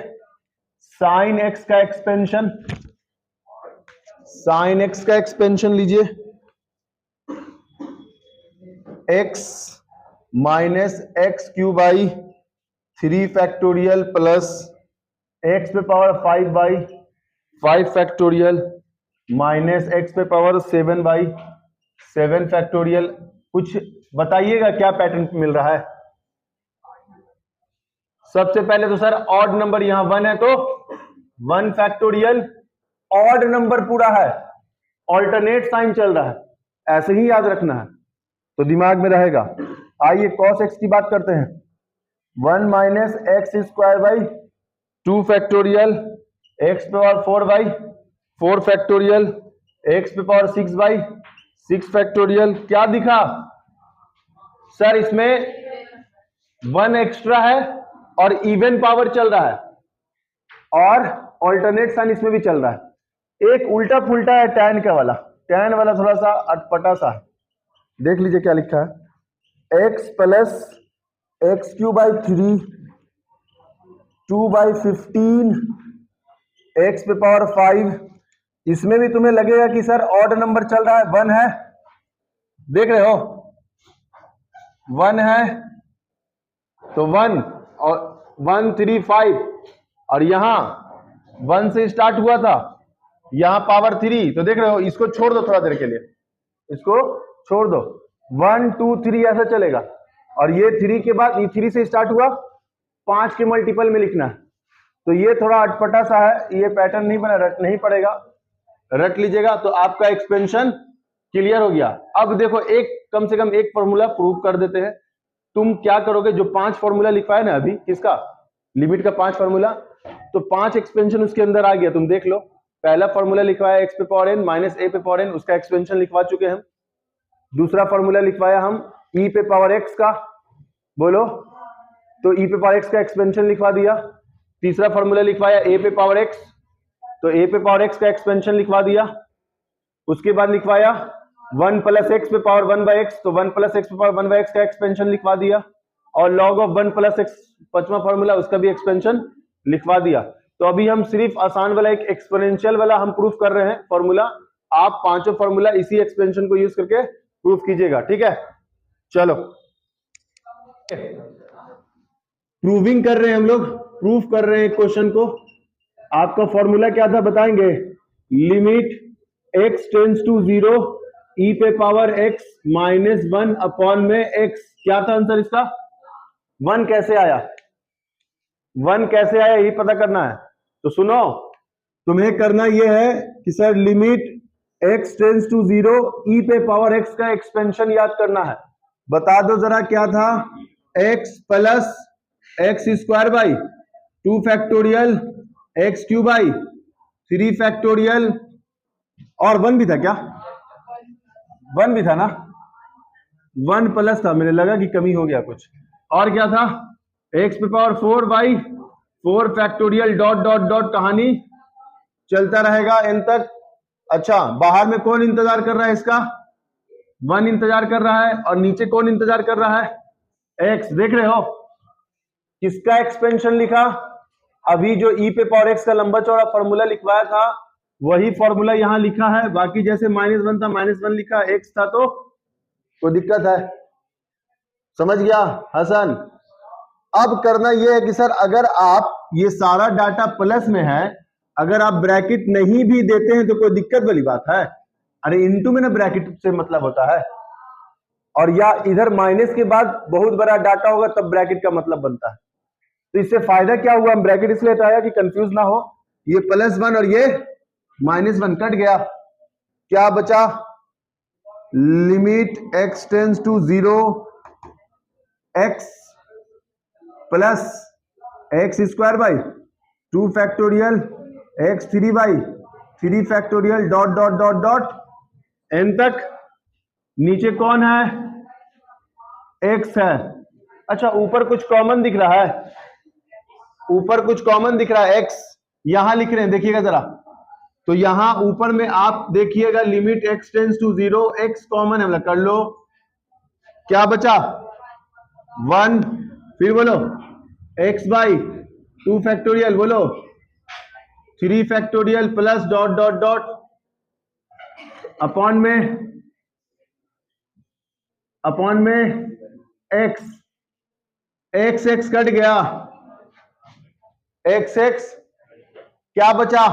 साइन एक्स का एक्सपेंशन, साइन एक्स का एक्सपेंशन लीजिए, x minus x cube by 3 factorial plus x पे power 5 by 5 factorial minus x पे पावर 7 बाई 7 फैक्टोरियल। कुछ बताइएगा क्या पैटर्न मिल रहा है? सबसे पहले तो सर ऑड नंबर, यहां 1 है तो 1 फैक्टोरियल, ऑड नंबर पूरा है, ऑल्टरनेट साइन चल रहा है, ऐसे ही याद रखना है तो दिमाग में रहेगा। आइए cos x की बात करते हैं, 1 minus x square by 2 factorial, x पे पावर 4 बाई 4 फैक्टोरियल, एक्स पे पावर 6 बाई 6 फैक्टोरियल। क्या दिखा सर? इसमें 1 एक्स्ट्रा है और इवन पावर चल रहा है, और ऑल्टरनेट साइन इसमें भी चल रहा है। एक उल्टा पुल्टा है टैन का वाला, टैन वाला थोड़ा सा अटपटा सा है। देख लीजिए क्या लिखा है, x plus x cube by 3, 2 by 15, x पे पावर 5। इसमें भी तुम्हें लगेगा कि सर ऑड नंबर चल रहा है, 1 है, देख रहे हो 1 है तो 1 और 1 3 5, और यहां 1 से स्टार्ट हुआ था, यहां पावर 3, तो देख रहे हो, इसको छोड़ दो थोड़ा देर के लिए, इसको छोड़ दो, 1 2 3 ऐसा चलेगा, और ये 3 के बाद ये 3 से स्टार्ट हुआ, 5 के मल्टीपल में लिखना है। तो ये थोड़ा अटपटा सा है, ये पैटर्न नहीं बना, रट नहीं पड़ेगा, रट लीजिएगा तो आपका एक्सपेंशन क्लियर हो गया। अब देखो एक, कम से कम एक फॉर्मूला प्रूव कर देते हैं। तुम क्या करोगे, जो 5 फॉर्मूला लिखा है ना अभी, किसका? लिमिट का 5 फॉर्मूला, तो 5 एक्सपेंशन उसके अंदर आ गया, तुम देख लो। पहला फॉर्मूला लिखवाया एक्स पे पावर एन माइनस ए पे पावर एन, उसका एक्सपेंशन लिखवा चुके हैं हम। दूसरा फॉर्मूला लिखवाया हम ई पे पावर एक्स का, बोलो, तो ई पे पावर एक्स का एक्सपेंशन लिखवा दिया। तीसरा फॉर्मूला लिखवाया ए पे पावर एक्स, तो ए पे पावर एक्स का एक्सपेंशन लिखवा दिया। उसके बाद लिखवाया 1 प्लस एक्स पे पावर 1 बाई एक्स, तो 1 प्लस एक्स पे पावर 1 बाई एक्स का एक्सपेंशन लिखवा दिया। और लॉग ऑफ 1 प्लस एक्स, पांचवा फॉर्मूला, उसका भी एक्सपेंशन लिखवा दिया। तो अभी हम सिर्फ आसान वाला, एक एक्सपोनेंशियल वाला हम प्रूफ कर रहे हैं फॉर्मूला। आप पांचों फॉर्मूला इसी एक्सपेंशन को यूज करके प्रूफ कीजिएगा, ठीक है? चलो प्रूविंग कर रहे हैं हम लोग, प्रूफ कर रहे हैं क्वेश्चन को। आपका फॉर्मूला क्या था बताएंगे? Limit x tends to 0 e पे पावर x माइनस 1 अपॉन में x। क्या था आंसर इसका? 1 कैसे आया? 1 कैसे आया यही पता करना है। तो सुनो, तुम्हें करना यह है कि sir limit x tends to 0 e पे पावर x का एक्सपेंशन याद करना है। बता दो जरा क्या था, x plus X square by 2 factorial X cube by 3 factorial और 1 भी था क्या, 1 भी था ना, 1 प्लस था, मेरे लगा कि कमी हो गया कुछ। और क्या था, x पे power 4 by 4 factorial dot dot dot, कहानी चलता रहेगा n तक। अच्छा, बाहर में कौन इंतजार कर रहा है इसका, 1 इंतजार कर रहा है, और नीचे कौन इंतजार कर रहा है, x। देख रहे हो किसका एक्सपेंशन लिखा, अभी जो e पे पावर x का लंबा चौड़ा फॉर्मूला लिखवाया था वही फॉर्मूला यहां लिखा है। बाकी जैसे -1 था -1 लिखा, x था तो कोई दिक्कत है, समझ गया हसन। अब करना यह है कि सर अगर आप ये सारा डाटा प्लस में है, अगर आप ब्रैकेट नहीं भी देते हैं तो कोई दिक्कत वाली बात है, अरे इनटू में ना ब्रैकेट से मतलब होता है, और या इधर माइनस के बाद बहुत बड़ा डाटा होगा तब ब्रैकेट का मतलब बनता है। तो इससे फायदा क्या हुआ, हम ब्रैकेट इसलिए हटाया कि कंफ्यूज ना हो, ये +1 और ये -1 कट गया, क्या बचा, limit x tends to 0 x plus X square by 2 factorial X 3 by 3 factorial dot dot dot dot n तक। नीचे कौन है, x है। अच्छा, ऊपर कुछ कॉमन दिख रहा है, ऊपर कुछ कॉमन दिख रहा है, x यहां लिख रहे हैं, देखिएगा जरा। तो यहां ऊपर में आप देखिएगा limit x tends to 0 x common है, कर लो, क्या बचा 1, फिर बोलो x बाई 2 फैक्टोरियल, बोलो 3 factorial plus dot dot dot upon में x, x कट गया, x क्या बचा।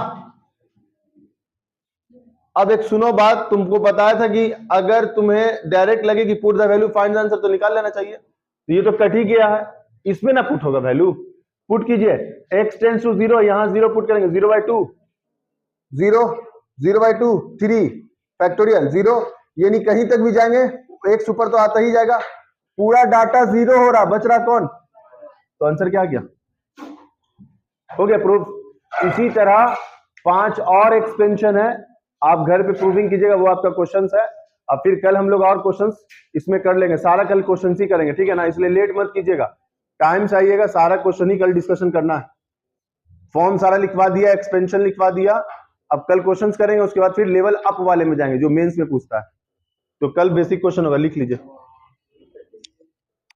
अब एक सुनो बात, तुमको बताया था कि अगर तुम्हें डायरेक्ट लगे कि put the value find the answer तो निकाल लेना चाहिए, तो ये तो कट ही गया है, इसमें ना पुट होगा वैल्यू, पुट कीजिए x टेंस टू 0, यहां 0 पुट करेंगे, 0/2 0/2 3 फैक्टोरियल 0, यानी कहीं तक भी जाएंगे x ऊपर तो आता ही जाएगा, पूरा डाटा 0 हो रहा, बच रहा कौन, तो आंसर क्या आ गया, हो गया प्रूफ। इसी तरह 5 और एक्सपेंशन है, आप घर पे प्रूविंग कीजिएगा, वो आपका क्वेश्चंस है। अब फिर कल हम लोग और क्वेश्चंस इसमें कर लेंगे, सारा कल क्वेश्चंस ही करेंगे, ठीक है ना, इसलिए लेट मत कीजिएगा, टाइम चाहिएगा, सारा क्वेश्चन ही कल डिस्कशन करना है। फॉर्म सारा लिखवा दिया, एक्सपेंशन लिखवा दिया, अब कल क्वेश्चंस करेंगे, उसके बाद फिर लेवल अप वाले में जाएंगे जो मेंस में पूछता है। तो कल बेसिक क्वेश्चन होगा, लिख लीजिए।